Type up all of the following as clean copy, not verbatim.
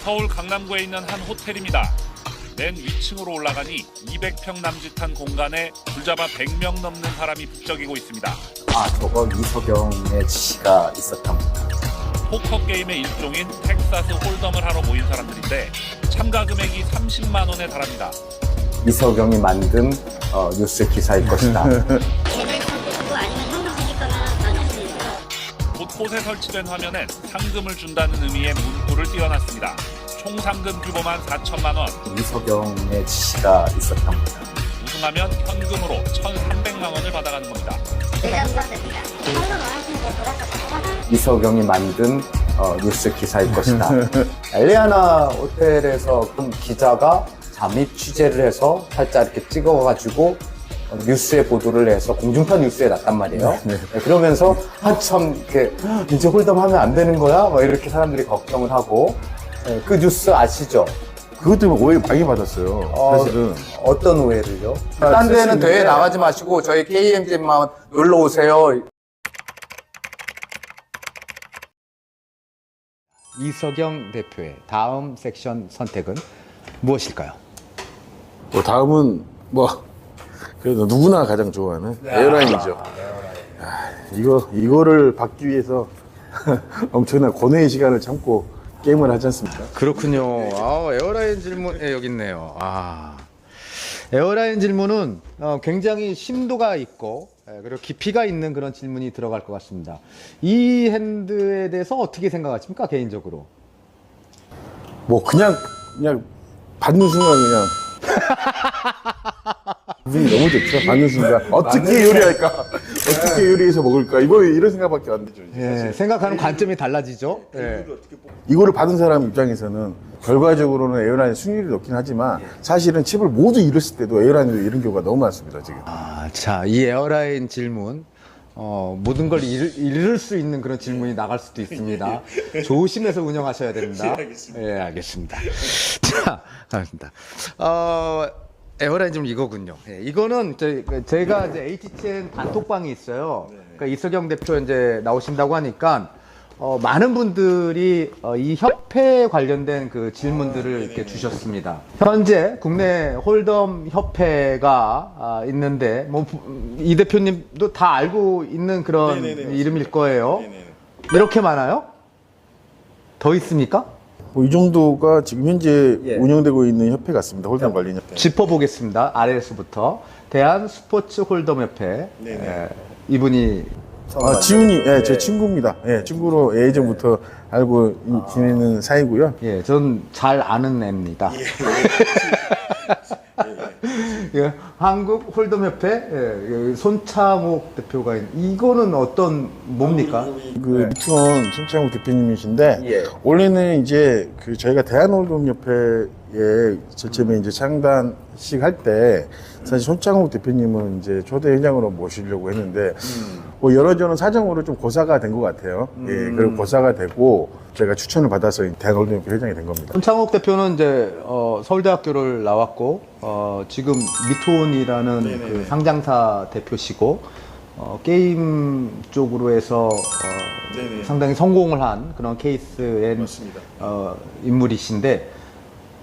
서울 강남구에 있는 한 호텔입니다. 맨 위층으로 올라가니 200평 남짓한 공간에 불잡아 100명 넘는 사람이 북적이고 있습니다. 아, 저거 이석영의 지시가 있었답니다. 포커 게임의 일종인 텍사스 홀덤을 하러 모인 사람들인데 참가 금액이 30만 원에 달합니다. 이석영이 만든 뉴스 기사일 것이다. 곳곳에 설치된 화면엔 상금을 준다는 의미의 문구를 띄워놨습니다. 총 상금 규모만 4천만 원. 이석영의 지시가 있었답니다. 우승하면 현금으로 1,300만 원을 받아가는 겁니다. 이석영이 만든 뉴스 기사일 것이다. 엘리아나 호텔에서 기자가 잠입 취재를 해서 살짝 이렇게 찍어가지고 뉴스에 보도를 해서 공중파 뉴스에 났단 말이에요. 네, 그러면서 참 이제 홀덤하면 안 되는 거야? 막 이렇게 사람들이 걱정을 하고. 그 뉴스 아시죠? 그것 때문에 오해 많이 받았어요. 사실은. 어떤 오해를요? 딴 데는 대회 나가지 마시고 저희 KMG만 놀러 오세요. 이석영 대표의 다음 섹션 선택은 무엇일까요? 다음은 그래도 누구나 가장 좋아하는 에어라인이죠. 이거를 받기 위해서 엄청난 고뇌의 시간을 참고 게임을 하지 않습니까? 그렇군요. 에어라인 질문, 여기 있네요. 에어라인 질문은 굉장히 심도가 있고 그리고 깊이가 있는 그런 질문이 들어갈 것 같습니다. 이 핸드에 대해서 어떻게 생각하십니까, 개인적으로? 그냥 받는 순간 그냥 기분이 너무 좋죠. 받는 순간 어떻게 요리할까? 어떻게 요리해서 먹을까? 이런 생각밖에 안 되죠. 예, 생각하는 관점이 달라지죠. 예. 이거를 받은 사람 입장에서는 결과적으로는 에어라인 승률이 높긴 하지만 사실은 칩을 모두 잃었을 때도 에어라인도 이런 경우가 너무 많습니다. 지금. 자, 이 에어라인 질문 모든 걸 잃을 수 있는 그런 질문이 나갈 수도 있습니다. 조심해서 운영하셔야 됩니다. 예, 알겠습니다. 자, 알겠습니다. 에어라인 질문 이거군요. 예, 이거는 제가 이제 HTN 단톡방이 있어요. 그러니까 이석영 대표 이제 나오신다고 하니까 많은 분들이 이 협회에 관련된 그 질문들을 이렇게 주셨습니다. 현재 국내 홀덤 협회가 있는데 이 대표님도 다 알고 있는 그런 이름일 거예요. 이렇게 많아요? 더 있습니까? 이 정도가 지금 현재 운영되고 있는 협회 같습니다. 홀덤 관련 협회. 짚어보겠습니다. 아래에서부터 대한 스포츠 홀덤 협회 이분이 지훈이, 제 친구입니다. 친구로 예전부터 알고 지내는 사이고요. 예, 전 잘 아는 애입니다. 예, 한국 홀덤 협회 손창욱 대표가 이거는 뭡니까? 미투원 손창욱 대표님이신데 원래는 이제 저희가 대한홀덤 협회에 저쯤에 이제 창단식 할 때 사실 손창욱 대표님은 이제 초대 회장으로 모시려고 했는데 여러저런 사정으로 좀 고사가 된 것 같아요. 그리고 고사가 되고 제가 추천을 받아서 대한홀덤 협회 회장이 된 겁니다. 손창욱 대표는 이제 서울대학교를 나왔고 지금 미투온이라는 그 상장사 대표시고 게임 쪽으로 해서 상당히 성공을 한 그런 케이스의 인물이신데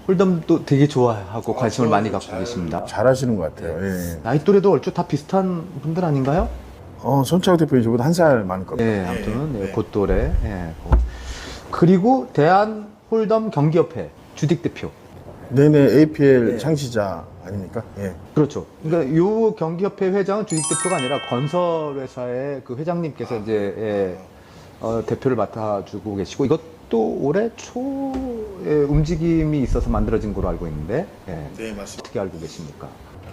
홀덤도 되게 좋아하고 관심을 많이 갖고 계십니다. 잘하시는 것 같아요. 나이 또래도 얼추 다 비슷한 분들 아닌가요? 손창욱 대표님 저보다 한 살 많을 겁니다. 네, 아무튼 그 또래. 그리고 대한 홀덤 경기협회 주직 대표. APL 창시자 아닙니까? 그렇죠. 그러니까 요 경기협회 회장은 주직 대표가 아니라 건설회사의 그 회장님께서 이제 대표를 맡아주고 계시고 이것도 올해 초에 움직임이 있어서 만들어진 걸로 알고 있는데 맞습니다. 어떻게 알고 계십니까?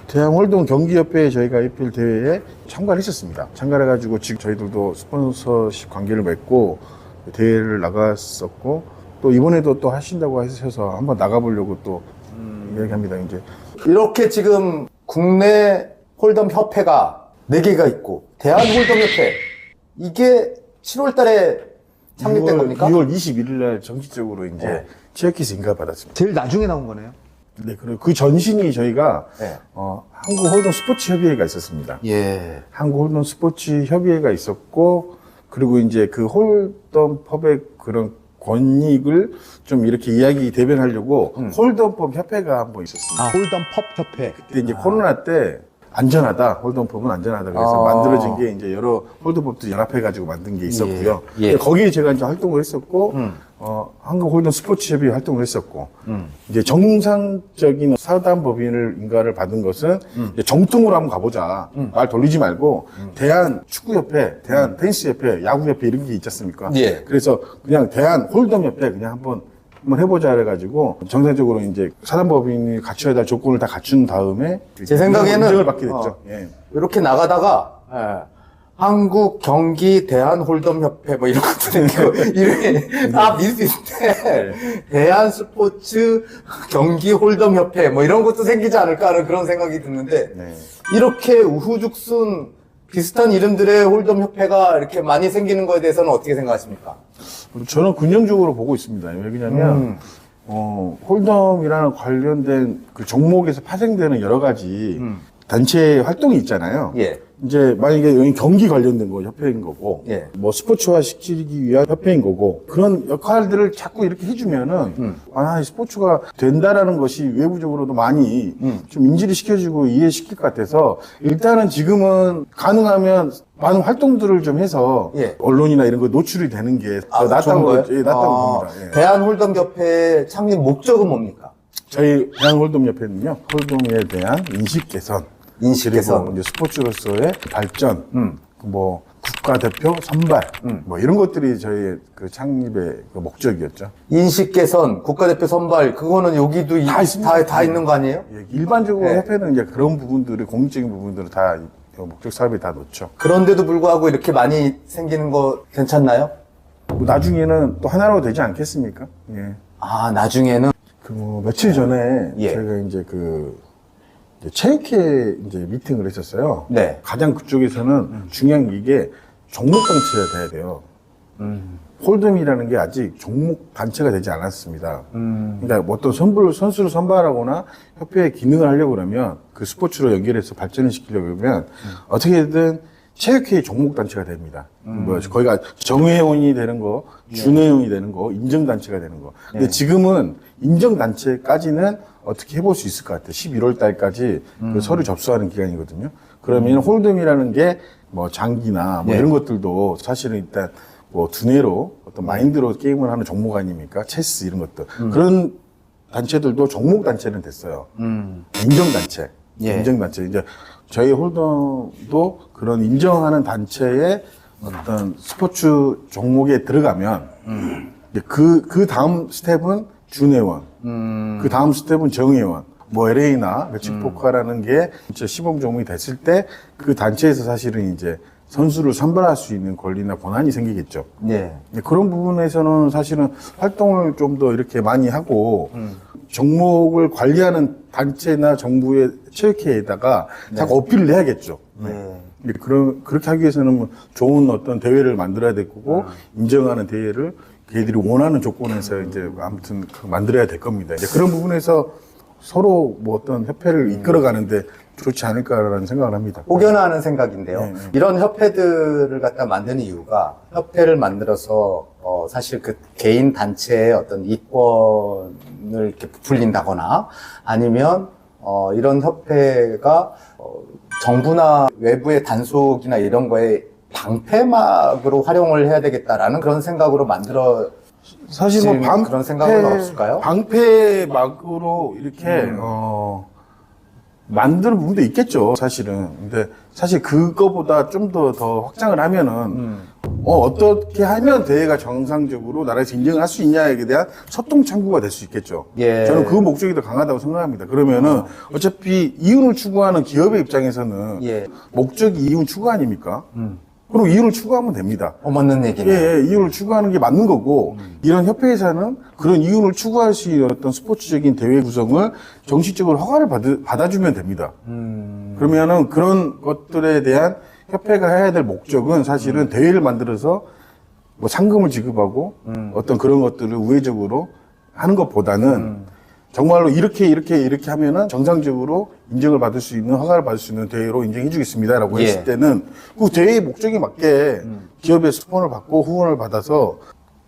대한홀덤 경기협회에 저희가 APL 대회에 참가를 했었습니다. 참가를 해가지고 지금 저희들도 스폰서십 관계를 맺고 대회를 나갔었고 또 이번에도 또 하신다고 하셔서 한번 나가보려고 또 이야기합니다. 이제 이렇게 지금 국내 홀덤 협회가 4개가 있고 대한 홀덤 협회 이게 7월 달에 창립된 겁니까? 6월 21일 날 정식적으로 이제 취업기스 인가받았습니다. 제일 나중에 나온 거네요. 네, 그리고 그 전신이 저희가 한국 홀덤 스포츠 협의회가 있었습니다. 한국 홀덤 스포츠 협의회가 있었고 그리고 이제 그 홀덤 펍의 그런 권익을 좀 이렇게 이야기 대변하려고 홀덤펌 협회가 한 번 있었습니다. 아, 홀덤펍 협회. 그때 이제 코로나 때 안전하다, 홀덤펌은 안전하다 그래서 만들어진 게 이제 여러 홀덤펌도 연합해가지고 만든 게 있었고요. 예. 거기에 제가 이제 활동을 했었고, 한국 홀덤 스포츠 협의 활동을 했었고, 이제 정상적인 사단 법인을 인가를 받은 것은 이제 정통으로 한번 가보자. 말 돌리지 말고, 대한 축구협회, 대한 테니스협회, 야구협회 이런 게 있지 않습니까? 예. 그래서 그냥 대한 홀덤협회 그냥 한번 해보자 해가지고 정상적으로 이제 사단법인이 갖춰야 될 조건을 다 갖춘 다음에 제 생각에는 인정을 받게 됐죠. 예. 이렇게 나가다가 한국 경기 대한 홀덤 협회 뭐 이런 것들 이름이 다 비슷비슷해. 대한 스포츠 경기 홀덤 협회 뭐 이런 것도 생기지 않을까 하는 그런 생각이 드는데 네. 이렇게 우후죽순 비슷한 이름들의 홀덤 협회가 이렇게 많이 생기는 거에 대해서는 어떻게 생각하십니까? 저는 긍정적으로 보고 있습니다. 왜냐면 홀덤이라는 관련된 그 종목에서 파생되는 여러 가지 단체 활동이 있잖아요. 예. 이제 만약에 여기 경기 관련된 거 협회인 거고, 예. 뭐 스포츠화 시키기 위한 협회인 거고, 그런 역할들을 자꾸 이렇게 해주면은, 이 스포츠가 된다라는 것이 외부적으로도 많이 좀 인지를 시켜주고 이해시킬 것 같아서, 일단은 지금은 가능하면 많은 활동들을 좀 해서, 예. 언론이나 이런 거 노출이 되는 게 더 낫다고, 예, 낫다고 봅니다. 예. 대한 홀덤 협회 창립 목적은 뭡니까? 저희 대한홀덤협회는요, 홀덤에 대한 인식 개선, 인식 개선. 그리고 이제 스포츠로서의 발전, 뭐 국가대표 선발, 뭐 이런 것들이 저희 그 창립의 그 목적이었죠. 인식 개선, 국가대표 선발, 그거는 여기도 다 있습니다. 다 있는 거 아니에요? 예, 일반적으로 네. 협회는 이제 그런 부분들을 공익적인 부분들을 다 목적 사업에 다 넣죠. 그런데도 불구하고 이렇게 많이 생기는 거 괜찮나요? 뭐 나중에는 또 하나로 되지 않겠습니까? 예. 아, 나중에는 뭐 며칠 전에 예. 저희가 이제 이제 체육회 이제 미팅을 했었어요. 네. 가장 그쪽에서는 중요한 게 이게 종목 단체가 돼야 돼요. 홀덤이라는 게 아직 종목 단체가 되지 않았습니다. 그러니까 뭐 어떤 선수를 선발하거나 협회의 기능을 하려고 그러면 그 스포츠로 연결해서 발전을 시키려고 그러면 어떻게든 체육회의 종목 단체가 됩니다. 뭐 거기가 정회원이 되는 거, 준회원이 되는 거, 인정단체가 되는 거. 근데 지금은 인정단체까지는 어떻게 해볼 수 있을 것 같아요. 11월 달까지 그 서류 접수하는 기간이거든요. 그러면 홀덤이라는 게 뭐 장기나 뭐 예. 이런 것들도 사실은 일단 뭐 두뇌로 어떤 마인드로 게임을 하는 종목 아닙니까? 체스 이런 것들. 그런 단체들도 종목 단체는 됐어요. 인정단체. 예. 인정단체. 이제 저희 홀덤도 그런 인정하는 단체의 어떤 스포츠 종목에 들어가면 이제 그 다음 스텝은 준회원, 그 다음 스텝은 정회원, 뭐 LA나 멕시코카라는 게 진짜 시범 종목이 됐을 때 그 단체에서 사실은 이제 선수를 선발할 수 있는 권리나 권한이 생기겠죠. 예. 그런 부분에서는 사실은 활동을 좀 더 이렇게 많이 하고 종목을 관리하는 단체나 정부의 체육회에다가 자꾸 어필을 해야겠죠. 네. 그렇게 하기 위해서는 뭐 좋은 어떤 대회를 만들어야 될 거고 인정하는 대회를 걔들이 원하는 조건에서 이제 아무튼 만들어야 될 겁니다. 이제 그런 부분에서 서로 뭐 어떤 협회를 이끌어가는데 좋지 않을까라는 생각을 합니다. 혹여나하는 생각인데요. 네. 이런 협회들을 갖다 만드는 이유가 협회를 만들어서 사실 그 개인 단체의 어떤 이권을 이렇게 부풀린다거나 아니면 이런 협회가 정부나 외부의 단속이나 이런 거에 방패막으로 활용을 해야 되겠다라는 그런 생각으로 만들어 사실 뭐 그런 생각은 없을까요? 방패막으로 이렇게 만드는 부분도 있겠죠, 사실은. 근데 사실 그거보다 좀 더 확장을 하면은 어떻게 하면 대회가 정상적으로 나라에서 인정할 수 있냐에 대한 소통 창구가 될 수 있겠죠. 예. 저는 그 목적이 더 강하다고 생각합니다. 그러면은 어차피 이윤을 추구하는 기업의 입장에서는 예. 목적이 이윤 추구 아닙니까? 그럼 이윤을 추구하면 됩니다. 맞는 얘기네요. 예, 이윤을 추구하는 게 맞는 거고, 이런 협회에서는 그런 이윤을 추구할 수 있는 어떤 스포츠적인 대회 구성을 정식적으로 허가를 받아주면 됩니다. 그러면은 그런 것들에 대한 협회가 해야 될 목적은 사실은 대회를 만들어서 뭐 상금을 지급하고 어떤 그런 것들을 우회적으로 하는 것보다는 정말로 이렇게 하면은 정상적으로 인정을 받을 수 있는, 허가를 받을 수 있는 대회로 인정해 주겠습니다라고 예. 했을 때는 그 대회의 목적에 맞게 기업의 스폰을 받고 후원을 받아서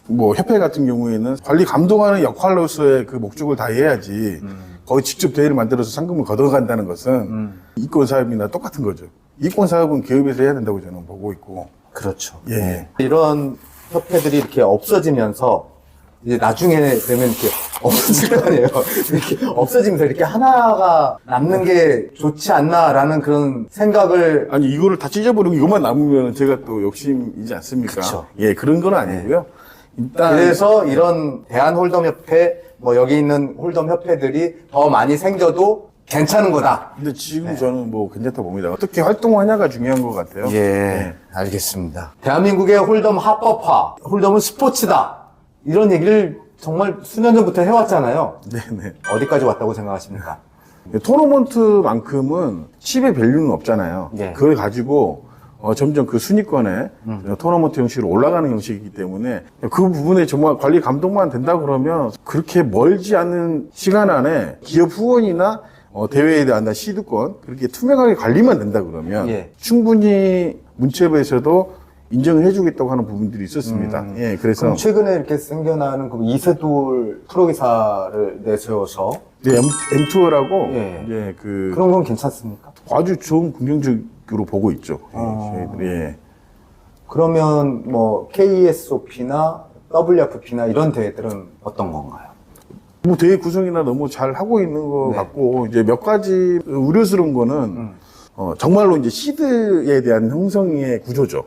뭐 협회 같은 경우에는 관리 감독하는 역할로서의 그 목적을 다해야지 거기 직접 대회를 만들어서 상금을 걷어간다는 것은 이권 사업이나 똑같은 거죠. 이권 사업은 기업에서 해야 된다고 저는 보고 있고. 그렇죠. 예. 이런 협회들이 이렇게 없어지면서 이제 나중에 되면 이렇게 없어질 거 아니에요. 이렇게 없어지면서 이렇게 하나가 남는 게 좋지 않나라는 그런 생각을. 아니 이거를 다 찢어버리고 이것만 남으면 제가 또 욕심이지 않습니까? 그쵸. 예, 그런 건 아니고요. 일단 그래서 이런 대한홀덤협회, 뭐 여기 있는 홀덤협회들이 더 많이 생겨도 괜찮은 거다. 근데 지금 저는 뭐 괜찮다 봅니다. 어떻게 활동하냐가 중요한 것 같아요. 예, 알겠습니다. 대한민국의 홀덤 합법화, 홀덤은 스포츠다. 이런 얘기를 정말 수년 전부터 해왔잖아요. 네네. 어디까지 왔다고 생각하십니까? 토너먼트만큼은 칩의 밸류는 없잖아요. 예. 그걸 가지고 점점 그 순위권에 토너먼트 형식으로 올라가는 형식이기 때문에 그 부분에 정말 관리 감독만 된다 그러면 그렇게 멀지 않은 시간 안에 기업 후원이나 대회에 대한 시드권 그렇게 투명하게 관리만 된다 그러면 예. 충분히 문체부에서도 인정을 해주겠다고 하는 부분들이 있었습니다. 예, 그래서 그럼 최근에 이렇게 생겨나는 그 이세돌 프로기사를 내세워서 네, M2라고 예. 이제 그 그런 건 괜찮습니까? 아주 좋은 긍정적으로 보고 있죠. 저희들이. 예. 그러면 뭐 KSOP나 WFP나 이런 대회들은 어떤 건가요? 뭐 대회 구성이나 너무 잘 하고 있는 것 네. 같고 이제 몇 가지 우려스러운 거는 정말로 이제 시드에 대한 형성의 구조죠.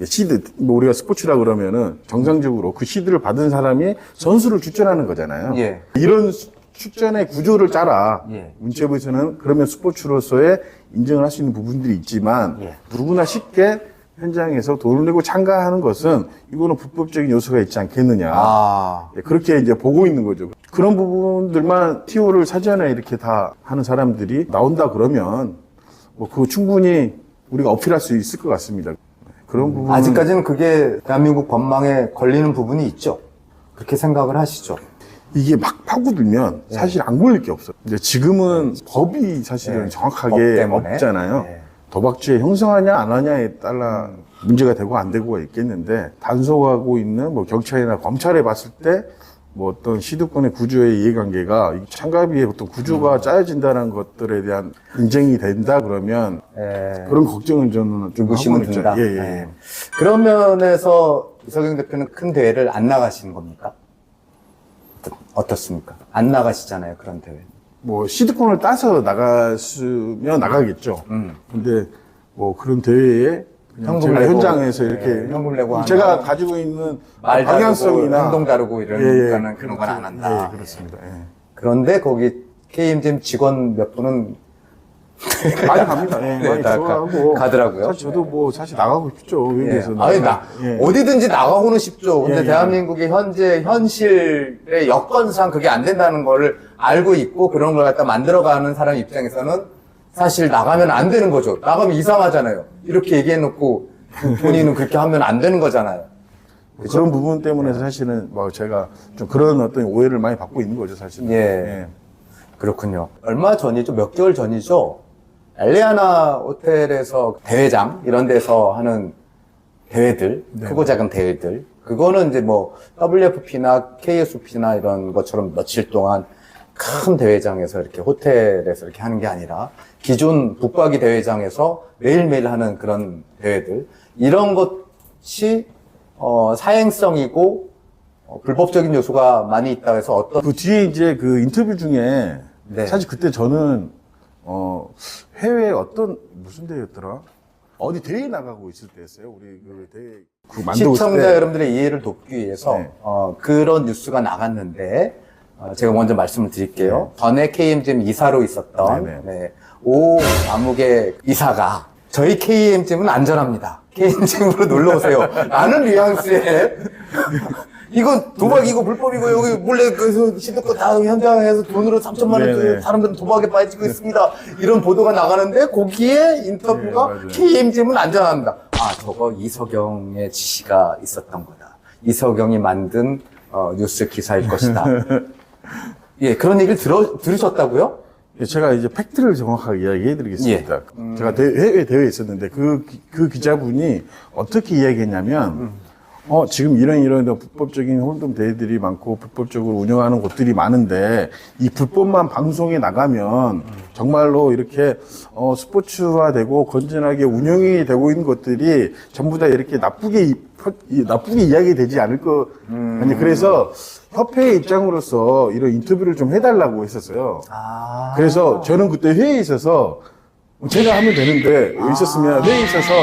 시드, 뭐 우리가 스포츠라 그러면은 정상적으로 그 시드를 받은 사람이 선수를 추천하는 거잖아요. 예. 이런 추천의 구조를 짜라. 예. 문체부에서는 그러면 스포츠로서의 인정을 할 수 있는 부분들이 있지만 예. 누구나 쉽게 현장에서 돈을 내고 참가하는 것은 이거는 불법적인 요소가 있지 않겠느냐. 아, 예, 그렇게 이제 보고 있는 거죠. 그런 부분들만 TO를 사전에 이렇게 다 하는 사람들이 나온다 그러면 뭐 그거 충분히 우리가 어필할 수 있을 것 같습니다. 그런 부분 아직까지는 그게 대한민국 법망에 걸리는 부분이 있죠. 그렇게 생각을 하시죠. 이게 막 파고들면 사실 안 걸릴 게 없어요. 이제 지금은 법이 사실은 네. 법 정확하게 때문에. 없잖아요. 네. 도박죄 형성하냐 안 하냐에 따라 문제가 되고 안 되고가 있겠는데 단속하고 있는 뭐 경찰이나 검찰에 봤을 때 뭐 어떤 시드권의 구조의 이해관계가 이 참가비의 어떤 구조가 짜여진다는 것들에 대한 인정이 된다 그러면 예. 그런 걱정은 저는 좀 의심은 하고 있죠. 든다. 예, 예. 예. 그런 면에서 이석영 대표는 큰 대회를 안 나가시는 겁니까? 어떻습니까? 안 나가시잖아요, 그런 대회. 뭐 시드권을 따서 나갔으면 나가겠죠. 근데 뭐 그런 대회에 그냥 현금 제가 내고, 현장에서 이렇게 예, 현금 내고 제가 하는 가지고 있는 말 다르고 방향성이나 행동 다르고 이러니까는 그런 건 안 한다. 예, 그렇습니다. 예. 그런데 거기 KMGM 직원 몇 분은 많이 갑니다. 예, 네, 많이 다 좋아하고 가더라고요. 사실 저도 뭐 사실 나가고 싶죠. 예. 여기에서 아니, 예. 어디든지 나가고는 싶죠. 근데 예, 예. 대한민국의 현재 현실의 여건상 그게 안 된다는 거를 알고 있고 그런 걸 갖다 만들어가는 사람 입장에서는 사실 나가면 안 되는 거죠. 나가면 이상하잖아요. 이렇게 얘기해놓고 본인은 그렇게 하면 안 되는 거잖아요. 그런 부분 때문에 사실은 뭐 제가 좀 그런 어떤 오해를 많이 받고 있는 거죠, 사실은. 예. 그렇군요. 얼마 전이죠? 몇 개월 전이죠? 엘리아나 호텔에서 대회장 이런 데서 하는 대회들, 네. 크고 작은 대회들, 그거는 이제 뭐 WFP나 KSOP나 이런 것처럼 며칠 동안 큰 대회장에서 이렇게 호텔에서 이렇게 하는 게 아니라 기존 북박이 대회장에서 매일매일 하는 그런 대회들, 이런 것이 사행성이고 불법적인 요소가 많이 있다고 해서 어떤 그 뒤에 이제 그 인터뷰 중에 네. 사실 그때 저는 해외 어떤 무슨 대회였더라? 어디 대회 나가고 있을 때였어요. 우리 그 대회 그 만들고 있을 시청자 때. 여러분들의 이해를 돕기 위해서 네. 그런 뉴스가 나갔는데 제가 먼저 말씀을 드릴게요. 전에 KMGM 이사로 있었던 네, 네, 오 아무개 이사가 저희 KMGM은 안전합니다. KMGM으로 놀러 오세요. 라는 뉘앙스에 이거 도박이고 불법이고 여기 몰래 그 시드권 다 현장에서 돈으로 3천만 원 네네. 사람들은 도박에 빠지고 있습니다. 이런 보도가 나가는데 거기에 인터뷰가 네, 맞아요. KMGM은 안전합니다. 아, 저거 이석영의 지시가 있었던 거다. 이석영이 만든 뉴스 기사일 것이다. 예, 그런 얘기를 들으셨다고요? 제가 이제 팩트를 정확하게 이야기해 드리겠습니다. 제가 해외 대회에 있었는데 그 기자분이 어떻게 이야기했냐면 지금 이런 불법적인 홀덤 대회들이 많고 불법적으로 운영하는 곳들이 많은데 이 불법만 방송에 나가면 정말로 이렇게 스포츠화되고 건전하게 운영이 되고 있는 것들이 전부 다 이렇게 나쁘게 이야기되지 않을 거 아니 그래서 협회의 입장으로서 이런 인터뷰를 좀 해달라고 했었어요. 그래서 저는 그때 회의에 있어서 제가 하면 되는데 있었으면 회의에 있어서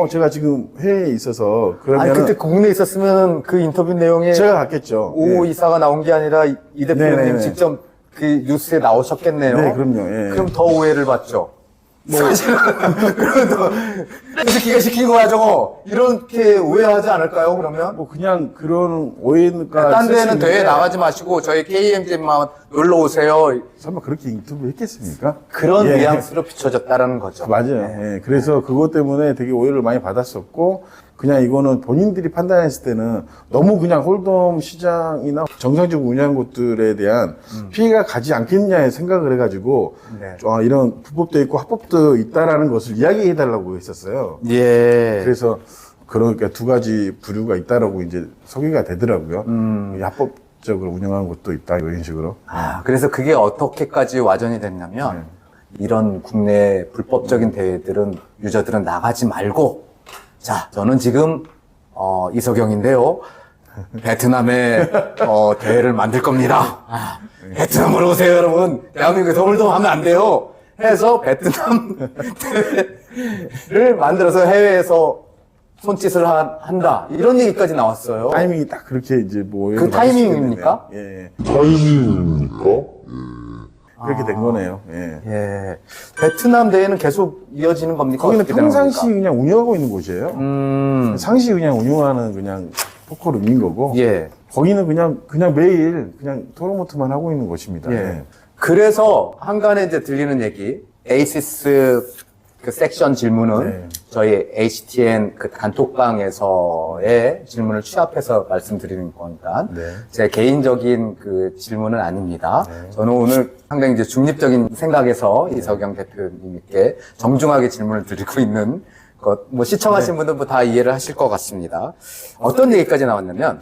제가 지금 회의에 있어서 그러면 그때 국내에 있었으면 그 인터뷰 내용에 제가 갔겠죠. 오 이사가 나온 게 아니라 이 대표님 네네네. 직접 그 뉴스에 나오셨겠네요. 네, 그럼요. 예. 그럼 더 오해를 받죠. 사실은 그러면 더 이 새끼가 시킨 거야 저거 이렇게 오해하지 않을까요? 그러면 뭐 그냥 그런 오해가 딴 데는 있을 수 대회 있는데 나가지 마시고 저희 KMG만 놀러 오세요. 설마 그렇게 인터뷰 했겠습니까? 그런 예. 뉘앙스로 비춰졌다라는 거죠. 맞아요. 예. 그래서 그것 때문에 되게 오해를 많이 받았었고, 그냥 이거는 본인들이 판단했을 때는 너무 그냥 홀덤 시장이나 정상적으로 운영한 곳들에 대한 피해가 가지 않겠냐에 생각을 해가지고, 네. 이런 불법도 있고 합법도 있다라는 것을 이야기해달라고 했었어요. 예. 그래서 그러니까 두 가지 부류가 있다라고 이제 소개가 되더라고요. 이 합법적으로 운영하는 곳도 있다, 이런 식으로. 그래서 그게 어떻게까지 와전이 됐냐면 이런 국내 불법적인 대회들은 유저들은 나가지 말고 자 저는 지금 이석영인데요 베트남에 대회를 만들 겁니다. 베트남으로 오세요 여러분. 대한민국에서 홀덤 하면 안 돼요 해서 베트남 대회를 만들어서 해외에서 손짓을 한다 이런 얘기까지 나왔어요. 타이밍이 딱 그렇게 이제 뭐. 그 타이밍입니까? 예. 타이밍입니까? 그렇게 된 거네요. 예. 예. 베트남 대회는 계속 이어지는 겁니까? 거기는 어떻게 되는 평상시 겁니까? 그냥 운영하고 있는 곳이에요. 상시 그냥 운영하는 그냥 포커룸인 거고. 예. 거기는 그냥 매일 그냥 토너먼트만 하고 있는 곳입니다. 예. 예. 그래서 한간에 이제 들리는 얘기, 에이시스 그 섹션 질문은 네. 저희 HTN 그 단톡방에서의 질문을 취합해서 말씀드리는 거니까 네. 제 개인적인 그 질문은 아닙니다. 저는 오늘 상당히 이제 중립적인 생각에서 이석영 대표님께 정중하게 질문을 드리고 있는 것, 뭐 시청하신 분들 뭐 다 이해를 하실 것 같습니다. 어떤 얘기까지 나왔냐면,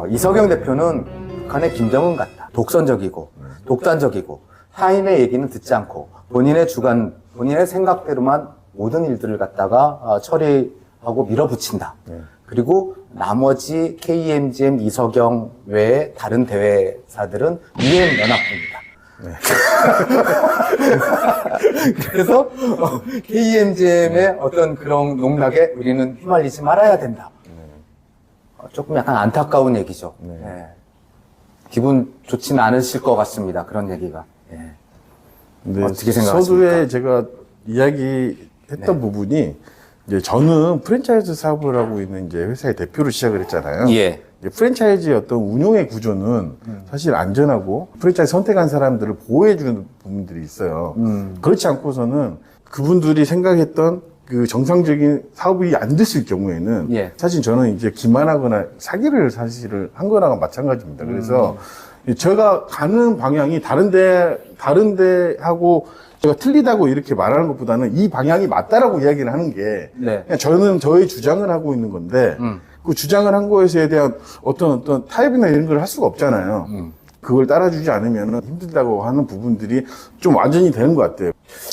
이석영 대표는 북한의 김정은 같다. 독선적이고, 독단적이고, 타인의 얘기는 듣지 않고, 본인의 생각대로만 모든 일들을 갖다가 처리하고 밀어붙인다. 그리고 나머지 KMGM 이석영 외에 다른 대회사들은 UN 연합군이다. 그래서 KMGM의 어떤 그런 농락에 우리는 휘말리지 말아야 된다. 조금 약간 안타까운 얘기죠. 예. 기분 좋지는 않으실 것 같습니다. 그런 얘기가. 예. 근데 어떻게 생각하십니까? 서두에 제가 이야기했던 부분이 이제 저는 프랜차이즈 사업을 하고 있는 이제 회사의 대표로 시작을 했잖아요. 예. 이제 프랜차이즈의 어떤 운영의 구조는 사실 안전하고 프랜차이즈 선택한 사람들을 보호해주는 부분들이 있어요. 그렇지 않고서는 그분들이 생각했던 그 정상적인 사업이 안 됐을 경우에는 예. 사실 저는 이제 기만하거나 사기를 사실을 한 거랑 마찬가지입니다. 그래서 제가 가는 방향이 다른데 하고 제가 틀리다고 이렇게 말하는 것보다는 이 방향이 맞다라고 이야기를 하는 게 네. 그냥 저는 저의 주장을 하고 있는 건데 그 주장을 한 것에 대한 어떤 타협이나 이런 걸 할 수가 없잖아요. 그걸 따라주지 않으면 힘들다고 하는 부분들이 좀 완전히 되는 것 같아요.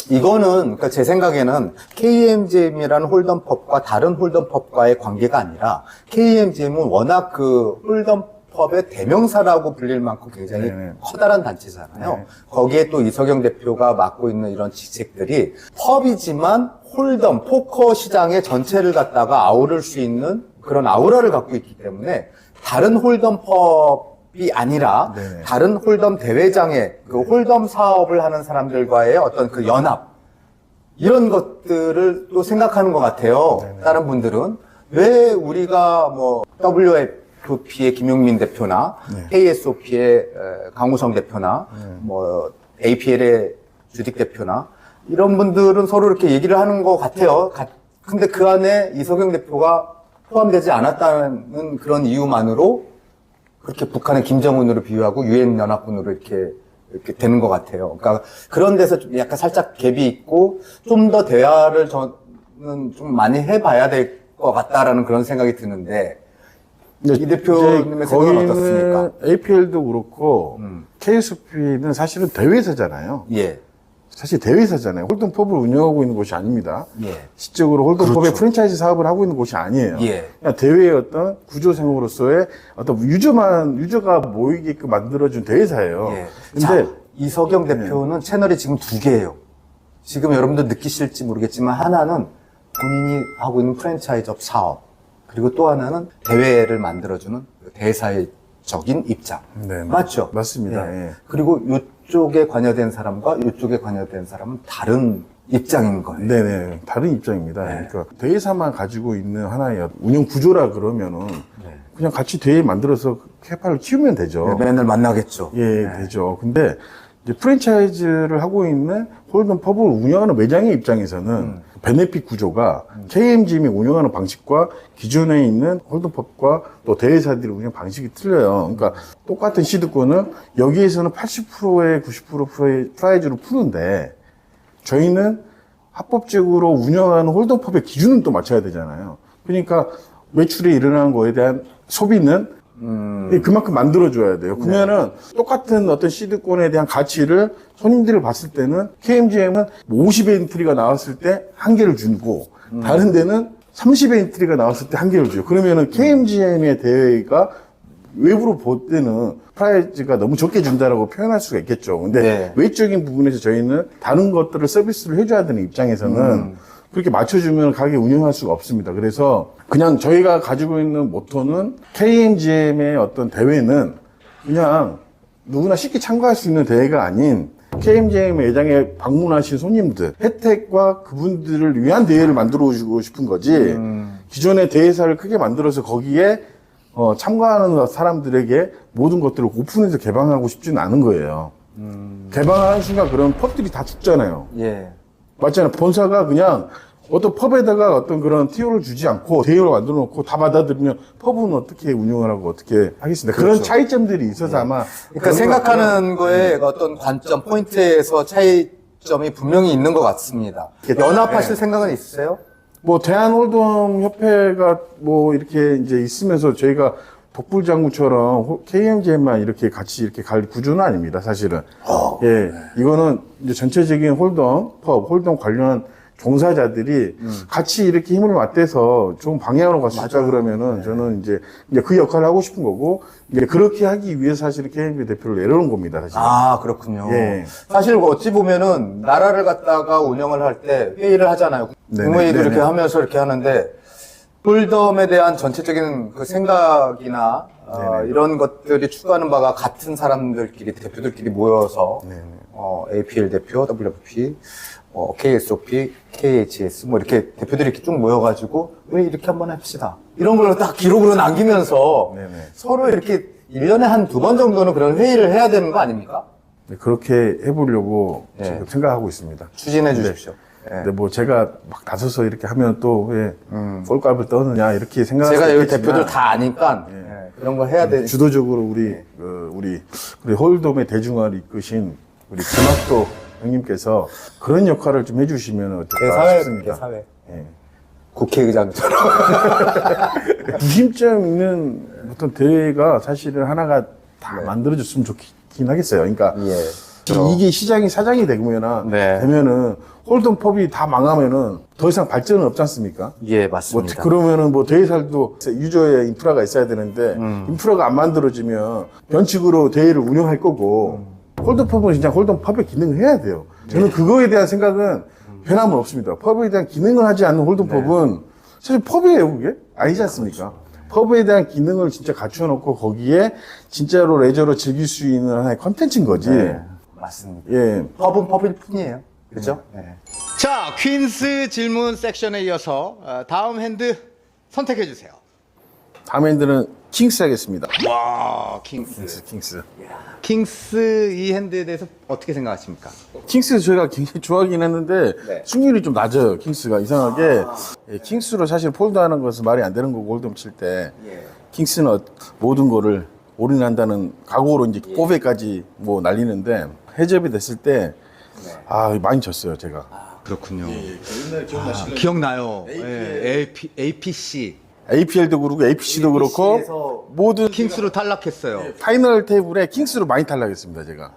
이거는 그러니까 제 생각에는 KMGM이라는 홀덤펍과 다른 홀덤펍과의 관계가 아니라 KMGM은 워낙 그 홀덤펍의 대명사라고 불릴 만큼 굉장히 네네. 커다란 단체잖아요. 네. 거기에 또 이석영 대표가 맡고 있는 이런 직책들이 펍이지만 홀덤, 포커 시장의 전체를 갖다가 아우를 수 있는 그런 아우라를 갖고 있기 때문에 다른 홀덤펍이 아니라 네네. 다른 홀덤 대회장에 그 홀덤 사업을 하는 사람들과의 어떤 그 연합 이런 것들을 또 생각하는 것 같아요. 다른 분들은 왜 우리가 뭐 WFP의 김용민 대표나 KSOP의 강우성 대표나 뭐 APL의 주딕 대표나 이런 분들은 서로 이렇게 얘기를 하는 것 같아요. 근데 그 안에 이석영 대표가 포함되지 않았다는 그런 이유만으로 그렇게 북한의 김정은으로 비유하고 유엔 연합군으로 이렇게 되는 것 같아요. 그러니까 그런 데서 좀 약간 살짝 갭이 있고 좀 더 대화를 저는 좀 많이 해봐야 될 것 같다라는 그런 생각이 드는데 네, 이 대표님의 생각은 어떻습니까? APL도 그렇고 KSP는 사실은 대회사잖아요. 예. 사실 대회사잖아요. 홀든펍을 운영하고 있는 곳이 아닙니다. 예. 실적으로 홀든펍의 그렇죠. 프랜차이즈 사업을 하고 있는 곳이 아니에요. 예. 그냥 대회의 어떤 구조상으로서의 어떤 유저가 모이게끔 만들어준 대회사예요. 예. 근데 자, 이석영 대표는 채널이 지금 2개예요. 지금 여러분들 느끼실지 모르겠지만 하나는 본인이 하고 있는 프랜차이즈업 사업, 그리고 또 하나는 대회를 만들어주는 대사적인 입장. 네, 맞죠? 맞습니다. 예. 예. 그리고 이쪽에 관여된 사람과 이쪽에 관여된 사람은 다른 입장인 거예요. 네네. 다른 입장입니다. 네. 그러니까 대회사만 가지고 있는 하나의 운영 구조라 그러면은 네. 그냥 같이 대회 만들어서 캐파를 키우면 되죠. 네, 맨날 만나겠죠. 예, 되죠. 근데 이제 프랜차이즈를 하고 있는 홀든펍을 운영하는 매장의 입장에서는 베네핏 구조가 KMGM이 운영하는 방식과 기존에 있는 홀든펍과 또 대회사들의 운영 방식이 틀려요. 그러니까 똑같은 시드권을 여기에서는 80%에 90% 프라이즈로 푸는데 저희는 합법적으로 운영하는 홀든펍의 기준은 또 맞춰야 되잖아요. 그러니까 매출이 일어나는 거에 대한 소비는 그만큼 만들어줘야 돼요. 그러면은 똑같은 어떤 시드권에 대한 가치를 손님들을 봤을 때는 KMGM은 50의 엔트리가 나왔을 때 한 개를 주고 다른 데는 30의 엔트리가 나왔을 때 한 개를 줘요. 그러면은 KMGM의 대회가 외부로 볼 때는 프라이즈가 너무 적게 준다라고 표현할 수가 있겠죠. 근데 네. 외적인 부분에서 저희는 다른 것들을 서비스를 해줘야 되는 입장에서는 그렇게 맞춰주면 가게 운영할 수가 없습니다. 그래서 그냥 저희가 가지고 있는 모토는 KMGM의 어떤 대회는 그냥 누구나 쉽게 참가할 수 있는 대회가 아닌 KMGM 매장에 방문하신 손님들 혜택과 그분들을 위한 대회를 만들어 주고 싶은 거지 기존의 대회사를 크게 만들어서 거기에 참가하는 사람들에게 모든 것들을 오픈해서 개방하고 싶지는 않은 거예요. 개방하는 순간 그런 펍들이 다 죽잖아요. 예. 맞잖아요. 본사가 그냥 어떤 펍에다가 어떤 그런 티오를 주지 않고 대회를 만들어 놓고 다 받아들이면 펍은 어떻게 운영을 하고 어떻게 하겠습니다. 그런 차이점들이 있어서 아마. 그러니까 생각하는 거에 어떤 관점, 포인트에서 차이점이 분명히 있는 것 같습니다. 연합하실 생각은 있으세요? 뭐 대한홀덤협회가 뭐 이렇게 이제 있으면서 저희가 독불장군처럼 KMGM만 이렇게 같이 이렇게 갈 구조는 아닙니다, 사실은. 예, 이거는 이제 전체적인 홀덤 관련 종사자들이 같이 이렇게 힘을 맞대서 좋은 방향으로 갈 수 있다 그러면은 저는 이제 그 역할을 하고 싶은 거고, 이제 그렇게 하기 위해서 사실 KMG 대표를 내려놓은 겁니다, 사실. 아, 그렇군요. 예. 사실 어찌 보면은 나라를 갖다가 운영을 할 때 회의를 하잖아요. 네네, 국무회의도 네네. 이렇게 하면서 이렇게 하는데 홀덤에 대한 전체적인 그 생각이나 이런 것들이 추구하는 바가 같은 사람들끼리 대표들끼리 모여서 APL 대표, WFP, KSOP, KHS 뭐 이렇게 대표들이 이렇게 쭉 모여가지고 왜 이렇게 한번 합시다. 이런 걸 딱 기록으로 남기면서 네네. 서로 이렇게 1년에 한 2번 정도는 그런 회의를 해야 되는 거 아닙니까? 네, 그렇게 해보려고 예. 지금 생각하고 있습니다. 추진해 주십시오. 예. 근데 뭐 제가 막 나서서 이렇게 하면 또 왜 꼴값을 떠느냐 이렇게 생각할 제가 수 여기 있겠지만 대표들 다 아니까 예, 그런 걸 해야 되니까. 주도적으로 우리 홀돔의 대중화를 이끄신 우리 김학도 형님께서 그런 역할을 좀 해주시면 어떨까 싶습니다. 대사회. 예. 국회의장처럼. 구심점 있는 어떤 대회가 사실은 하나가 다 만들어졌으면 좋긴 하겠어요. 그러니까 예. 이게 시장이 사장이 되면은 네. 홀덤펍이 다 망하면은 더 이상 발전은 없지 않습니까? 예, 뭐 맞습니다. 그러면은 뭐 대회살도 유저의 인프라가 있어야 되는데 인프라가 안 만들어지면 변칙으로 대회를 운영할 거고 홀덤펍은 진짜 홀덤펍의 기능을 해야 돼요. 저는 그거에 대한 생각은 변함은 없습니다. 펍에 대한 기능을 하지 않는 홀덤펍은 사실 펍이에요, 그게? 아니지 않습니까? 펍에 대한 기능을 진짜 갖춰놓고 거기에 진짜로 레저로 즐길 수 있는 하나의 컨텐츠인 거지. 네, 맞습니다. 예. 펍은 펍일 뿐이에요. 그죠? 네. 자, 퀸스 질문 섹션에 이어서 다음 핸드 선택해 주세요. 다음 핸드는 킹스 하겠습니다. 와, 킹스. 킹스. 이 핸드에 대해서 어떻게 생각하십니까? 킹스 저희가 굉장히 좋아하긴 했는데 네. 승률이 좀 낮아요. 킹스가 이상하게 예, 킹스로 사실 폴드하는 것은 말이 안 되는 거고 홀덤 칠 때 킹스는 모든 거를 올인한다는 각오로 이제 포베까지 뭐 날리는데 해접이 됐을 때 많이 졌어요 제가. 그렇군요. 옛날에 기억나요. APC. APL도 그렇고 APC도 그렇고 모든 킹스로 탈락했어요. 파이널 테이블에 킹스로 많이 탈락했습니다, 제가.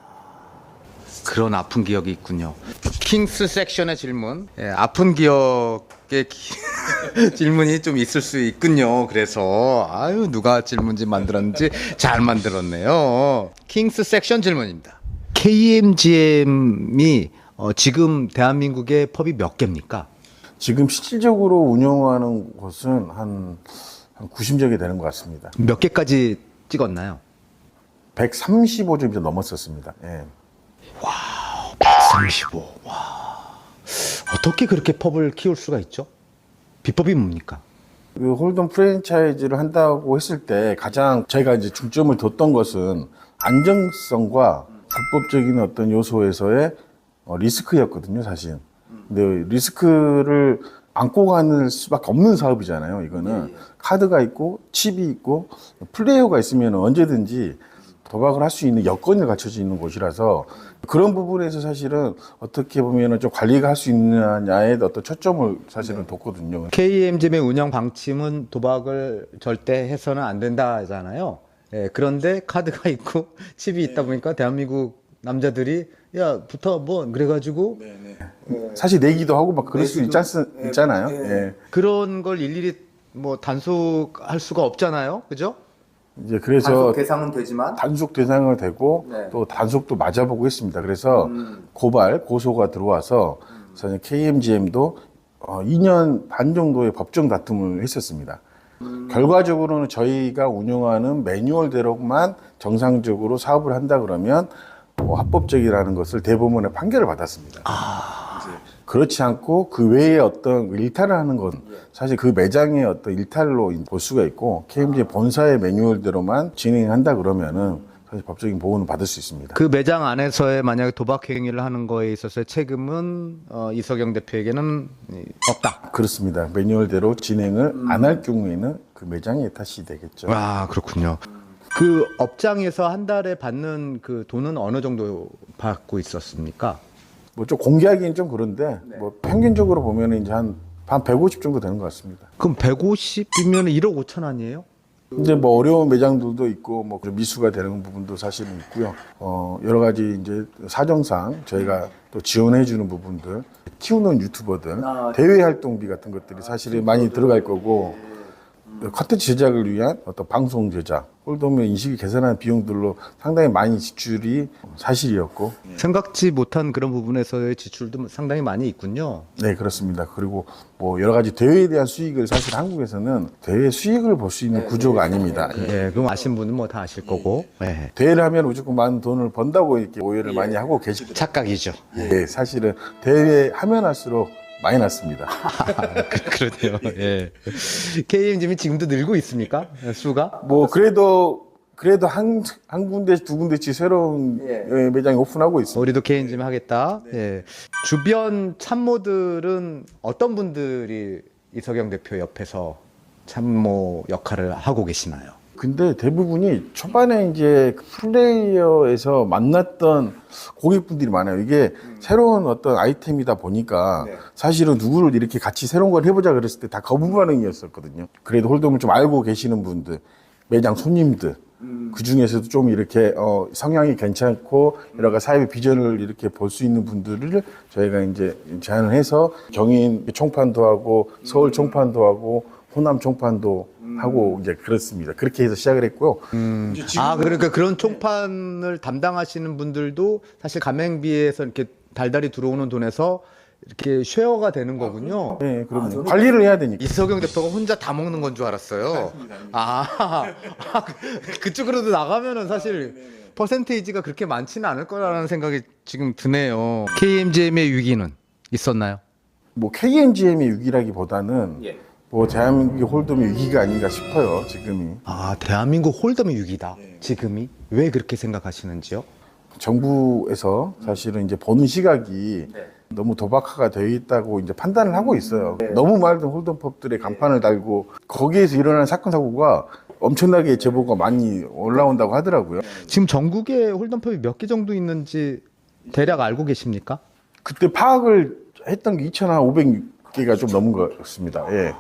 그런 아픈 기억이 있군요. 킹스 섹션의 질문. 아픈 기억의 질문이 좀 있을 수 있군요. 그래서 아유 누가 질문지 만들었는지 잘 만들었네요. 킹스 섹션 질문입니다. KMGM이 지금 대한민국의 펍이 몇 개입니까? 지금 실질적으로 운영하는 곳은 한 90여 개 되는 것 같습니다. 몇 개까지 찍었나요? 135점 좀 넘었었습니다. 예. 135. 와. 어떻게 그렇게 펍을 키울 수가 있죠? 비법이 뭡니까? 그 홀덤 프랜차이즈를 한다고 했을 때 가장 저희가 이제 중점을 뒀던 것은 안정성과 불법적인 어떤 요소에서의 리스크였거든요, 사실. 근데 리스크를 안고 가는 수밖에 없는 사업이잖아요, 이거는. 카드가 있고, 칩이 있고, 플레이어가 있으면 언제든지 도박을 할 수 있는 여건이 갖춰져 있는 곳이라서 그런 부분에서 사실은 어떻게 보면 좀 관리가 할 수 있느냐에 어떤 초점을 사실은 뒀거든요. KMGM의 운영 방침은 도박을 절대 해서는 안 된다잖아요. 그런데 카드가 있고 칩이 있다 보니까 대한민국 남자들이 야 붙어 뭐 그래가지고 사실 내기도 하고 막 그럴 수 있잖아요. 예. 그런 걸 일일이 뭐 단속할 수가 없잖아요, 그죠? 이제 그래서 대상은 되지만 단속 대상을 되고 또 단속도 맞아보고 했습니다. 그래서 고소가 들어와서 사실 KMGM도 2년 반 정도의 법정 다툼을 했었습니다. 결과적으로는 저희가 운영하는 매뉴얼대로만 정상적으로 사업을 한다 그러면 합법적이라는 것을 대법원의 판결을 받았습니다. 그렇지 않고 그 외에 어떤 일탈을 하는 건 사실 그 매장의 어떤 일탈로 볼 수가 있고 KMG 본사의 매뉴얼대로만 진행한다 그러면은 사실 법적인 보호는 받을 수 있습니다. 그 매장 안에서의 만약에 도박 행위를 하는 거에 있어서의 책임은 이석영 대표에게는 없다. 그렇습니다. 매뉴얼대로 진행을 안 할 경우에는 그 매장의 탓이 되겠죠. 아 그렇군요. 그 업장에서 한 달에 받는 그 돈은 어느 정도 받고 있었습니까? 뭐 좀 공개하기는 좀 그런데 뭐 평균적으로 보면은 이제 한 150 정도 되는 것 같습니다. 그럼 150이면 1억 5천 원이에요? 이제 뭐 어려운 매장들도 있고 뭐 미수가 되는 부분도 사실은 있고요. 여러 가지 이제 사정상 저희가 또 지원해 주는 부분들, 키우는 유튜버들, 대외 활동비 같은 것들이 사실은 많이 들어갈 거고 컨텐츠 제작을 위한 어떤 방송 제작, 홀덤의 인식이 개선하는 비용들로 상당히 많이 지출이 사실이었고 생각지 못한 그런 부분에서의 지출도 상당히 많이 있군요. 네, 그렇습니다. 그리고 뭐 여러 가지 대회에 대한 수익을 사실 한국에서는 대회 수익을 볼 수 있는 구조가 아닙니다. 예, 그럼 아신 분은 뭐 다 아실 거고. 예. 대회를 하면 무조건 많은 돈을 번다고 이렇게 오해를 많이 하고 계시죠. 착각이죠. 네, 사실은 대회 하면 할수록 많이 났습니다. 그러네요. 예. KMGM이 지금도 늘고 있습니까? 수가? 뭐 그래도 한 군데 두 군데씩 새로운 매장이 오픈하고 있습니다. 우리도 KMGM 하겠다. 예. 주변 참모들은 어떤 분들이 이석영 대표 옆에서 참모 역할을 하고 계시나요? 근데 대부분이 초반에 이제 플레이어에서 만났던 고객분들이 많아요. 이게 새로운 어떤 아이템이다 보니까 사실은 누구를 이렇게 같이 새로운 걸 해보자 그랬을 때 다 거부 반응이었었거든요. 그래도 홀덤을 좀 알고 계시는 분들, 매장 손님들, 그 중에서도 좀 이렇게 성향이 괜찮고 여러 가지 사회의 비전을 이렇게 볼 수 있는 분들을 저희가 이제 제안을 해서 경인 총판도 하고 서울 총판도 하고 호남 총판도 하고 이제 그렇습니다. 그렇게 해서 시작을 했고요. 아, 그러니까 그런 총판을 담당하시는 분들도 사실 가맹비에서 이렇게 달달이 들어오는 돈에서 이렇게 쉐어가 되는 거군요. 네, 그럼요. 관리를 해야 되니까. 이석영 대표가 혼자 다 먹는 건 줄 알았어요. 그쪽으로도 나가면은 사실 퍼센테이지가 그렇게 많지는 않을 거라는 생각이 지금 드네요. KMGM의 위기는 있었나요? 뭐 KMGM의 위기라기보다는 뭐 대한민국의 홀덤의 위기가 아닌가 싶어요. 지금이. 아, 대한민국 홀덤의 위기다. 지금이 왜 그렇게 생각하시는지요? 정부에서 사실은 이제 보는 시각이 너무 도박화가 되어 있다고 이제 판단을 하고 있어요. 너무 많은 홀덤법들의 간판을 달고 거기에서 일어나는 사건 사고가 엄청나게 제보가 많이 올라온다고 하더라고요. 지금 전국에 홀덤법이 몇 개 정도 있는지 대략 알고 계십니까? 그때 파악을 했던 게 2,500개가 좀 넘은 것 같습니다. 예.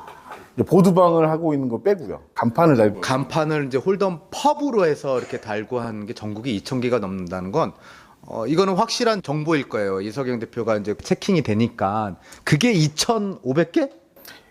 이제 보드방을 하고 있는 거 빼고요. 간판을 달고. 간판을 이제 홀덤 펍으로 해서 이렇게 달고 하는 게 전국에 2,000개가 넘는다는 건 이거는 확실한 정보일 거예요. 이석영 대표가 이제 체킹이 되니까 그게 2,500개?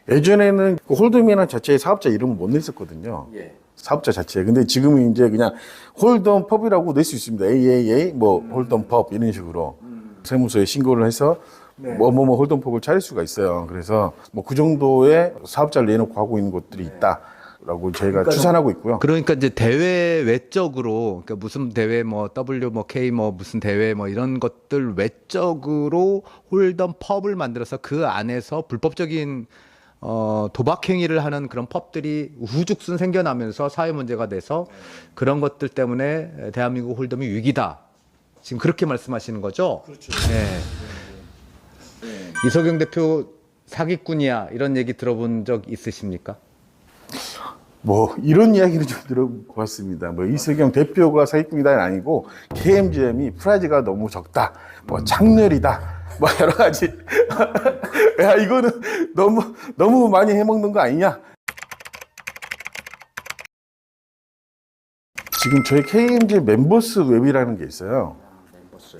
예전에는 그 홀덤이라는 자체의 사업자 이름을 못 냈었거든요. 예. 사업자 자체. 근데 지금은 이제 그냥 홀덤 펍이라고 낼 수 있습니다. AAA, 뭐 홀덤 펍 이런 식으로 세무서에 신고를 해서 뭐뭐뭐 홀덤 펍을 차릴 수가 있어요. 그래서 뭐 그 정도의 사업자를 내놓고 하고 있는 곳들이 있다라고 저희가 추산하고 있고요. 그러니까 이제 대회 외적으로 그러니까 무슨 대회 뭐 W 뭐 K 뭐 무슨 대회 뭐 이런 것들 외적으로 홀덤 펍을 만들어서 그 안에서 불법적인 도박 행위를 하는 그런 펍들이 우후죽순 생겨나면서 사회 문제가 돼서 그런 것들 때문에 대한민국 홀덤이 위기다. 지금 그렇게 말씀하시는 거죠? 그렇죠. 네. 이석영 대표 사기꾼이야 이런 얘기 들어본 적 있으십니까? 뭐 이런 이야기를 좀 들어봤습니다. 뭐 이석영 대표가 사기꾼이다는 아니고 KMGM이 프라이즈가 너무 적다, 뭐 창렬이다, 뭐 여러 가지. 야 이거는 너무 많이 해먹는 거 아니냐? 지금 저희 KMG 멤버스 웹이라는 게 있어요.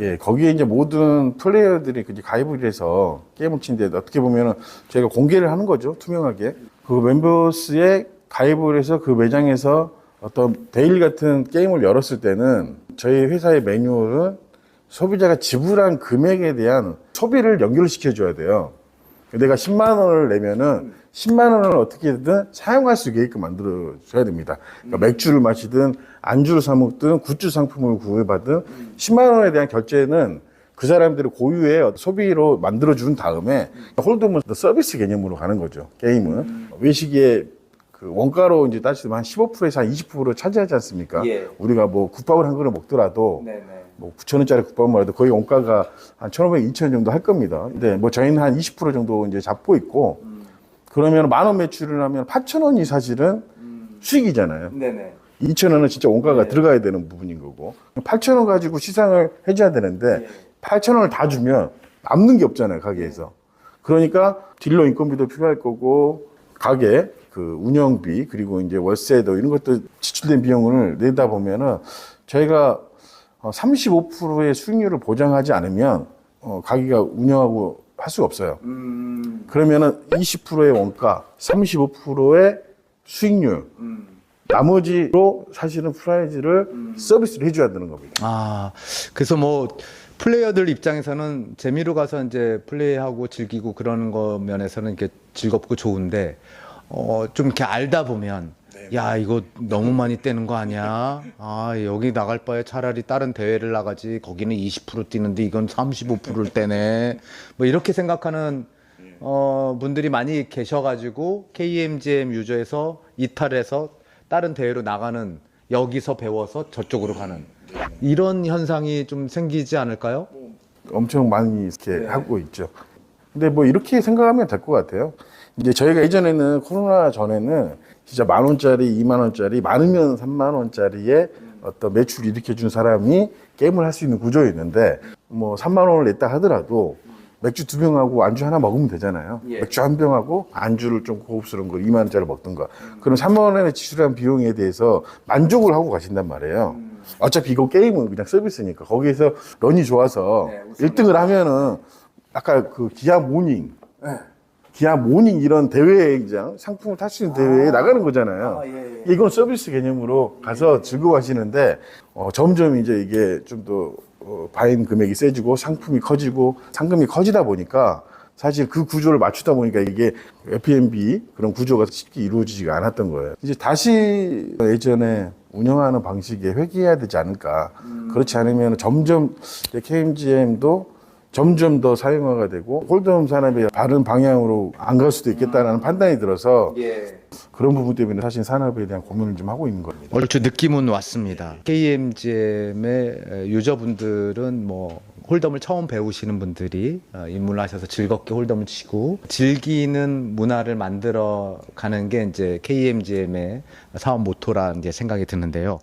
예, 거기에 이제 모든 플레이어들이 이제 가입을 해서 게임을 치는데 어떻게 보면은 저희가 공개를 하는 거죠. 투명하게. 그 멤버스에 가입을 해서 그 매장에서 어떤 데일리 같은 게임을 열었을 때는 저희 회사의 매뉴얼은 소비자가 지불한 금액에 대한 소비를 연결시켜 줘야 돼요. 내가 10만 원을 내면은 10만 원을 어떻게든 사용할 수 있게끔 만들어 줘야 됩니다. 그러니까 맥주를 마시든 안주를 사 먹든 굿즈 상품을 구매받든 10만 원에 대한 결제는 그 사람들의 고유의 소비로 만들어 준 다음에 홀덤은 서비스 개념으로 가는 거죠. 게임은 외식에 그 원가로 이제 따지면 한 15%에서 한 20% 차지하지 않습니까? 예. 우리가 뭐 국밥을 한 그릇 먹더라도 뭐 9,000원짜리 국밥을 먹어도 거의 원가가 한 1,500, 2,000원 정도 할 겁니다. 근데 뭐 저희는 한 20% 정도 이제 잡고 있고 그러면 10,000원 매출을 하면 8,000원이 사실은 수익이잖아요. 네네. 2,000원은 진짜 원가가 들어가야 되는 부분인 거고 8,000원 가지고 시상을 해줘야 되는데 8,000원을 다 주면 남는 게 없잖아요, 가게에서. 그러니까 딜러 인건비도 필요할 거고 가게 그 운영비 그리고 이제 월세도 이런 것도 지출된 비용을 내다 보면은 저희가 35%의 수익률을 보장하지 않으면 가게가 운영하고 할 수가 없어요. 그러면은 20%의 원가, 35%의 수익률, 나머지로 사실은 프라이즈를 서비스를 해줘야 되는 겁니다. 아, 그래서 뭐 플레이어들 입장에서는 재미로 가서 이제 플레이하고 즐기고 그러는 거 면에서는 이렇게 즐겁고 좋은데 좀 이렇게 알다 보면 야 이거 너무 많이 떼는 거 아니야? 아 여기 나갈 바에 차라리 다른 대회를 나가지 거기는 20% 뛰는데 이건 35%를 떼네. 뭐 이렇게 생각하는 분들이 많이 계셔가지고 KMGM 유저에서 이탈해서 다른 대회로 나가는 여기서 배워서 저쪽으로 가는 이런 현상이 좀 생기지 않을까요? 엄청 많이 이렇게 하고 있죠. 근데 뭐 이렇게 생각하면 될 것 같아요. 이제 저희가 예전에는 코로나 전에는 진짜 10,000원짜리, 20,000원짜리, 많으면 30,000원짜리의 어떤 매출을 일으켜준 사람이 게임을 할 수 있는 구조였는데 뭐 30,000원을 냈다 하더라도 맥주 2병하고 안주 하나 먹으면 되잖아요. 맥주 1병하고 안주를 좀 고급스러운 걸 20,000원짜리 먹든가. 그럼 30,000원에 지출한 비용에 대해서 만족을 하고 가신단 말이에요. 어차피 이거 게임은 그냥 서비스니까 거기에서 런이 좋아서 1등을 하면은 아까 그 기아 모닝 이런 대회장 상품을 탈 수 있는 대회에 나가는 거잖아요. 이건 서비스 개념으로 가서 즐거워하시는데 점점 이제 이게 좀 더 바인 금액이 세지고 상품이 커지고 상금이 커지다 보니까 사실 그 구조를 맞추다 보니까 이게 F&B 그런 구조가 쉽게 이루어지지가 않았던 거예요. 이제 다시 예전에 운영하는 방식에 회귀해야 되지 않을까. 그렇지 않으면 점점 KMGM도 점점 더 사용화가 되고 홀덤 산업의 다른 방향으로 안 갈 수도 있겠다는 판단이 들어서 그런 부분 때문에 사실 산업에 대한 고민을 좀 하고 있는 겁니다. 얼추 느낌은 왔습니다. KMGM의 유저분들은 뭐 홀덤을 처음 배우시는 분들이 입문을 하셔서 즐겁게 홀덤을 치고 즐기는 문화를 만들어 가는 게 이제 KMGM의 사업 모토라 이제 생각이 드는데요.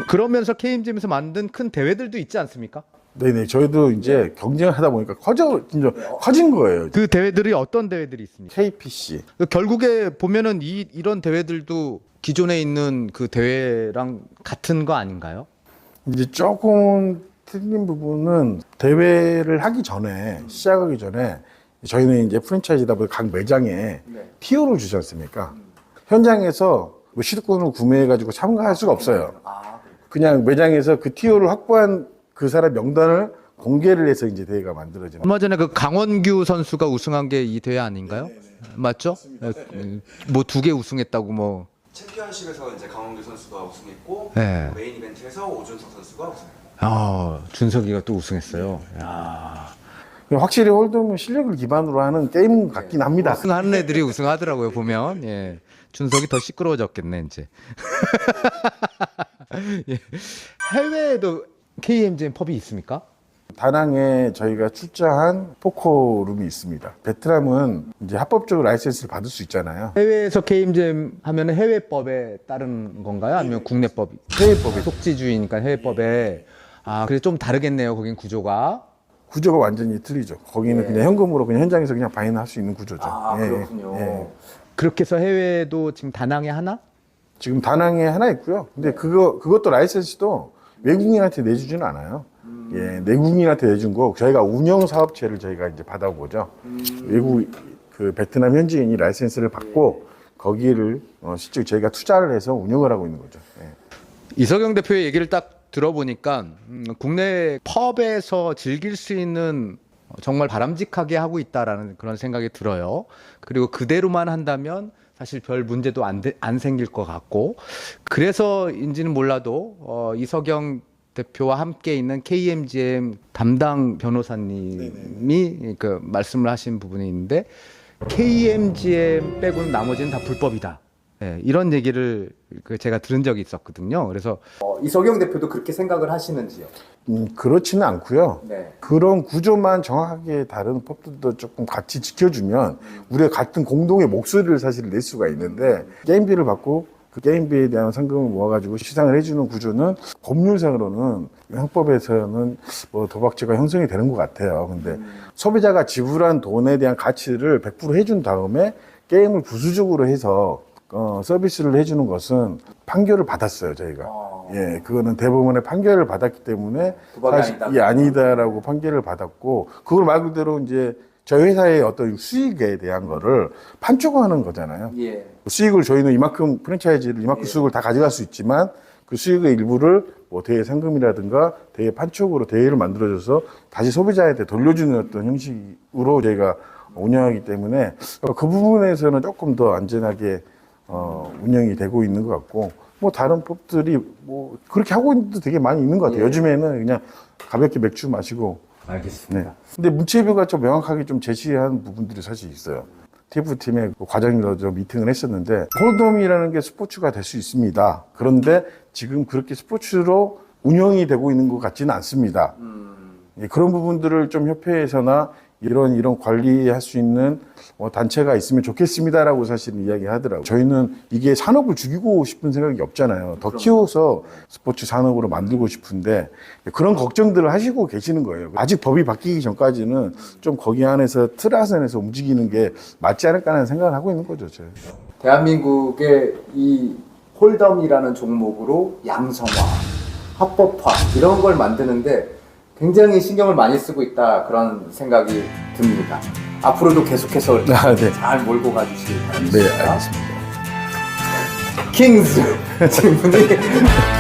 그러면서 KMGM에서 만든 큰 대회들도 있지 않습니까? 네네. 저희도 이제 경쟁을 하다 보니까 커진 거예요. 그 대회들이 어떤 대회들이 있습니까? KPC. 결국에 보면은 이런 대회들도 기존에 있는 그 대회랑 같은 거 아닌가요? 이제 조금 틀린 부분은 대회를 하기 전에, 시작하기 전에 저희는 이제 프랜차이즈다 보니 각 매장에 티오를 주지 않습니까? 현장에서 뭐 시드권을 구매해가지고 참가할 수가 없어요. 그냥 매장에서 그 티오를 확보한 그 사람 명단을 공개를 해서 이제 대회가 만들어지는. 얼마 전에 그 강원규 선수가 우승한 게 이 대회 아닌가요? 맞죠? 뭐 2개 우승했다고 뭐. 챔피언십에서 이제 강원규 선수가 우승했고 네. 메인 이벤트에서 오준석 선수가 우승했고. 준석이가 또 우승했어요. 야. 확실히 홀덤은 실력을 기반으로 하는 게임 같긴 합니다. 우승하는 애들이 우승하더라고요 보면. 예. 준석이 더 시끄러워졌겠네 이제. 예. 해외에도 KMGM 펍이 있습니까? 다낭에 저희가 출자한 포커룸이 있습니다. 베트남은 이제 합법적으로 라이센스를 받을 수 있잖아요. 해외에서 KMGM 하면은 해외법에 따른 건가요? 아니면 국내법? 해외법에 속지주의니까 해외법에. 그래 좀 다르겠네요. 거긴 구조가. 구조가 완전히 틀리죠. 거기는 그냥 현금으로 그냥 현장에서 그냥 바인할 수 있는 구조죠. 그렇군요. 그렇게 해서 해외도 지금 다낭에 하나? 지금 다낭에 하나 있고요. 근데 그것도 라이센스도 외국인한테 내주지는 않아요. 내국인한테 내준 거 저희가 운영 사업체를 저희가 이제 받아보죠. 외국 그 베트남 현지인이 라이센스를 받고 거기를 실제 저희가 투자를 해서 운영을 하고 있는 거죠. 이석영 대표의 얘기를 딱 들어보니까 국내 펍에서 즐길 수 있는 정말 바람직하게 하고 있다라는 그런 생각이 들어요. 그리고 그대로만 한다면 사실 별 문제도 안 생길 것 같고, 그래서인지는 몰라도 이석영 대표와 함께 있는 KMGM 담당 변호사님이 그 말씀을 하신 부분이 있는데, KMGM 빼고는 나머지는 다 불법이다. 이런 얘기를 제가 들은 적이 있었거든요. 그래서 이석영 대표도 그렇게 생각을 하시는지요? 그렇지는 않고요. 네. 그런 구조만 정확하게 다른 법들도 조금 같이 지켜주면 우리가 같은 공동의 목소리를 사실 낼 수가 있는데, 게임비를 받고 그 게임비에 대한 상금을 모아가지고 시상을 해주는 구조는 법률상으로는 형법에서는 뭐 도박죄가 형성이 되는 것 같아요. 근데 소비자가 지불한 돈에 대한 가치를 100% 해준 다음에 게임을 부수적으로 해서 서비스를 해주는 것은 판결을 받았어요, 저희가. 그거는 대법원의 판결을 받았기 때문에 사실 아니다라고 판결을 받았고, 그걸 말 그대로 이제 저희 회사의 어떤 수익에 대한 거를 판촉하는 거잖아요. 수익을 저희는 이만큼 프랜차이즈를 이만큼 수익을 다 가져갈 수 있지만 그 수익의 일부를 뭐 대회 상금이라든가 대회 판촉으로 대회를 만들어줘서 다시 소비자한테 돌려주는 어떤 형식으로 저희가 운영하기 때문에 그 부분에서는 조금 더 안전하게 운영이 되고 있는 것 같고, 뭐 다른 법들이 뭐 그렇게 하고 있는 데도 되게 많이 있는 것 같아요. 요즘에는 그냥 가볍게 맥주 마시고. 알겠습니다. 근데 문체부가 좀 명확하게 좀 제시한 부분들이 사실 있어요. TF팀의 과장님과 좀 미팅을 했었는데, 홀덤이라는 게 스포츠가 될 수 있습니다. 그런데 지금 그렇게 스포츠로 운영이 되고 있는 것 같지는 않습니다. 그런 부분들을 좀 협회에서나 이런 관리할 수 있는 단체가 있으면 좋겠습니다라고 사실 이야기하더라고요. 저희는 이게 산업을 죽이고 싶은 생각이 없잖아요. 더 키워서 스포츠 산업으로 만들고 싶은데 그런 걱정들을 하시고 계시는 거예요. 아직 법이 바뀌기 전까지는 좀 거기 안에서 틀 안에서 움직이는 게 맞지 않을까 하는 생각을 하고 있는 거죠. 저희. 대한민국의 이 홀덤이라는 종목으로 양성화, 합법화 이런 걸 만드는데 굉장히 신경을 많이 쓰고 있다, 그런 생각이 듭니다. 앞으로도 계속해서 잘 몰고 가주시기 바랍니다. 네, 알겠습니다. 킹스 질문이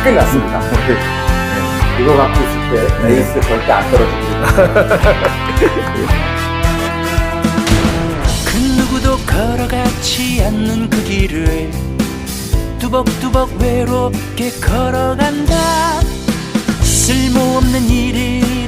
끝났습니다. 이거 갖고 있을 때 레이스 절대 안 떨어집니다. 그 누구도 걸어가지 않는 그 길을 뚜벅뚜벅 외롭게 걸어간다. 쓸모없는 일을